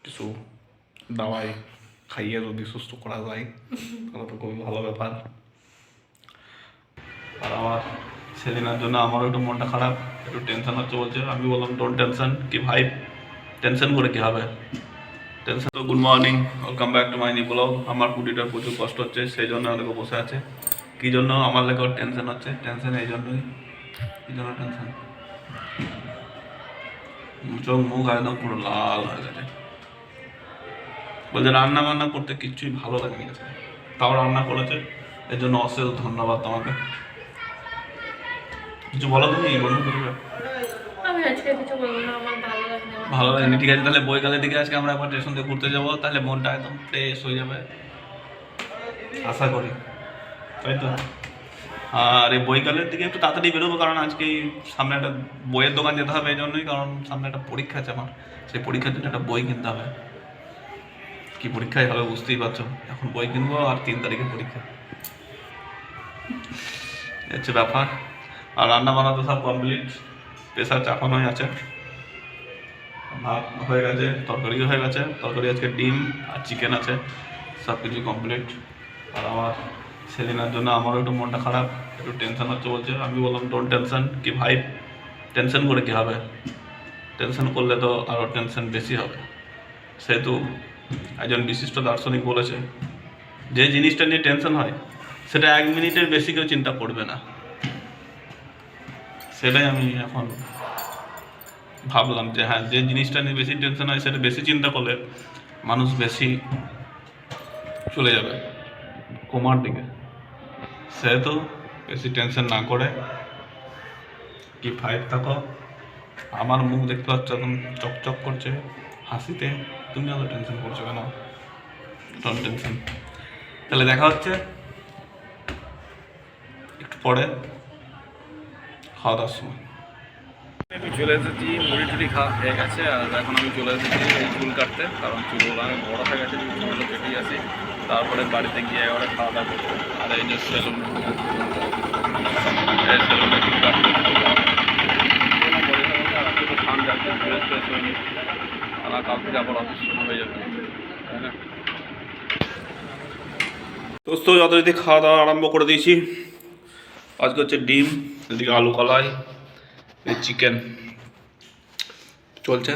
কিছু দাওয়াই খাইয়ে যদি সুস্থ করা যায় তাহলে তো খুবই ভালো ব্যাপার। আর আমার সেলিনার জন্য আমারও একটু মনটা খারাপ, একটু টেনশন হচ্ছে বলছে। আমি বললাম ডোন্ট টেনশন, কি ভাই টেনশন করে কি হবে, টেনশন তো। Good morning, welcome back to my new blog. আমার কুটিটার প্রচুর কষ্ট হচ্ছে, সেই জন্য ওদেরকে বসে আছে। কী জন্য আমার লেগে ওর টেনশন হচ্ছে, টেনশন এই জন্যই। কী জন্য টেনশন, চোখ মুখ একদম পুরো লাল হয়ে গেছে। বলছে রান্না বান্না করতে কিচ্ছুই ভালো লাগেনি গেছে, তাও রান্না করেছে, এর জন্য অশেষ ধন্যবাদ তোমাকে। কিছু বলো, তুমি বলুন। আমি আজকে কিছু বলবো না, আমার ভালো লাগে না। ভালো লাগেনি, ঠিক আছে। তাহলে বইকালের দিকে আজকে আমরা একবার স্টেশন থেকে ঘুরতে যাবো, তাহলে মনটা একদম ফ্রেশ হয়ে যাবে আশা করি, তাই তো। আর এই বইকালের দিকে একটু তাড়াতাড়ি বেরোবো, কারণ আজকে সামনে একটা বইয়ের দোকান যেতে হবে, এই জন্যই। কারণ সামনে একটা পরীক্ষা আছে আমার, সেই পরীক্ষার জন্য একটা বই কিনতে হবে। কি পরীক্ষায় হবে বুঝতেই পারছো, এখন বই কিনবো আর 3 তারিখে পরীক্ষা, হচ্ছে ব্যাপার। আর রান্না বান্না তো সব কমপ্লিট, প্রেশার চাপানোই আছে। ভাত হয়ে গেছে, তরকারিও হয়ে গেছে। তরকারি আজকে ডিম আর চিকেন আছে, সব কিছু কমপ্লিট। আর আমার সেলিনার জন্য আমারও একটু মনটা খারাপ, একটু টেনশন হচ্ছে বলছে। আমি বললাম ডোন্ট টেনশন, কি ভাই টেনশন করে কি হবে, টেনশন করলে তো আরও টেনশন বেশি হবে। সেহেতু একজন বিশিষ্ট দার্শনিক বলেছে, যে জিনিসটা নিয়ে টেনশন হয় সেটা 1 মিনিটের বেশি কেউ চিন্তা করবে না। সেটাই আমি এখন ভাবলাম যে হ্যাঁ, যে জিনিসটা নিয়ে বেশি টেনশন হয় সেটা বেশি চিন্তা করলে মানুষ বেশি চলে যাবে কোমার দিকে। সেহেতু বেশি টেনশন না করে কি ফাইভ থাকো। আমার মুখ দেখতে পাচ্ছ একদম চকচক করছে হাসিতে, তুমি অত টেনশন করছো কেন, ডোন্ট টেনশন। তাহলে দেখা হচ্ছে একটু পরে খাওয়া দাওয়ার সময়। আমি চলে এসেছি, মুড়ি টুড়ি খাওয়া হয়ে গেছে। আর এখন আমি চলে এসেছি এই চুল কাটতে, কারণ চুলগুলো আমি বড়ো হয়ে গেছে, চুলগুলো কেটেই আসি। তারপরে বাড়িতে গিয়ে এবারে খাওয়া দাওয়া করবো। আর এই যে সেলুন, এই সেলুনে চুল কাটতে আজকে তো ঠান্ডা, একটু ফ্রেশ ফ্রেশ হয়নি। আর কাল থেকে আবার অফিস শুরু হয়ে যাবে, তাই না? দোস্ত যথারীতি খাওয়া দাওয়া আরম্ভ করে দিয়েছি। আজকে হচ্ছে ডিম, এদিকে আলু কলাই, এই চিকেন চলছে।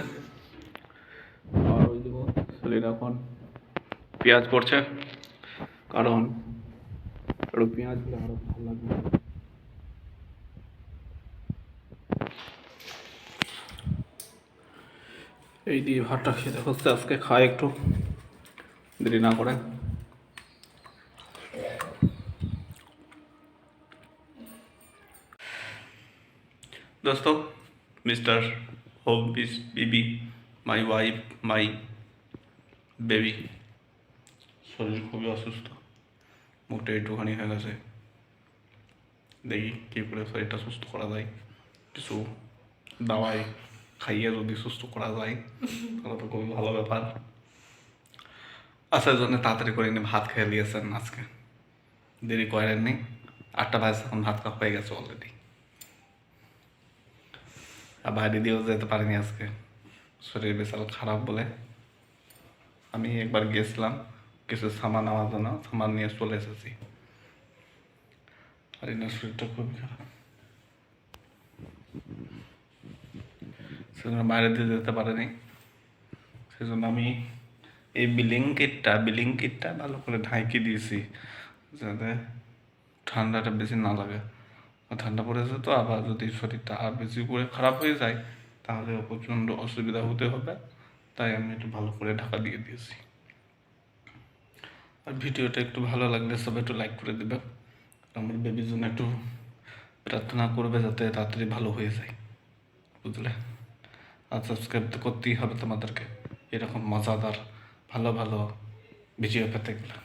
আর ওই দেবো সেলিনা এখন পেঁয়াজ করছে, কারণ একটু পেঁয়াজ দিলে আরো ভালো লাগবে। এই দিয়ে ভাতটা খেতে হচ্ছে আজকে, খাই একটু দেরি না করে। दोस्तों, मिस्टर होम पीस बीबी, माई वाइफ, माई বেবি শরীর খুবই অসুস্থ, মুখটা একটুখানি হয়ে গেছে। দেখি কী করে শরীরটা সুস্থ করা যায়, কিছু দাওয়াই খাইয়ে যদি সুস্থ করা যায় তাহলে তো খুবই ভালো ব্যাপার। আসার জন্য তাড়াতাড়ি করে এনে ভাত খেয়ে দিয়েছেন, আজকে দেরি করেননি। 8টা বাজে এখন ভাত খাওয়া হয়ে গেছে অলরেডি। আর বাইরে দিয়েও যেতে পারিনি আজকে, শরীর বিশাল খারাপ বলে। আমি একবার গিয়েছিলাম কিছু সামান নেওয়ার জন্য, সামান নিয়ে চলে এসেছি। আর এনার শরীরটা খুবই খারাপ, সেজন্য বাইরে দিয়ে যেতে পারেনি। সেজন্য আমি এই বিলিংকিটটা ভালো করে ঢাকি দিয়েছি, যাতে ঠান্ডাটা বেশি না লাগে। ঠান্ডা পড়েছে তো, আবার যদি শরীরটা আর বেশি করে খারাপ হয়ে যায় তাহলে প্রচণ্ড অসুবিধা হতে হবে। তাই আমি একটু ভালো করে ঢাকা দিয়ে দিয়েছি। আর ভিডিওটা একটু ভালো লাগলে সবাই একটু লাইক করে দেবে, আমার বেবির জন্য একটু প্রার্থনা করবে যাতে তাড়াতাড়ি ভালো হয়ে যায়, বুঝলে। আর সাবস্ক্রাইব তো করতেই হবে তোমাদেরকে, এরকম মজাদার ভালো ভালো ভিডিও পেতে গেলে।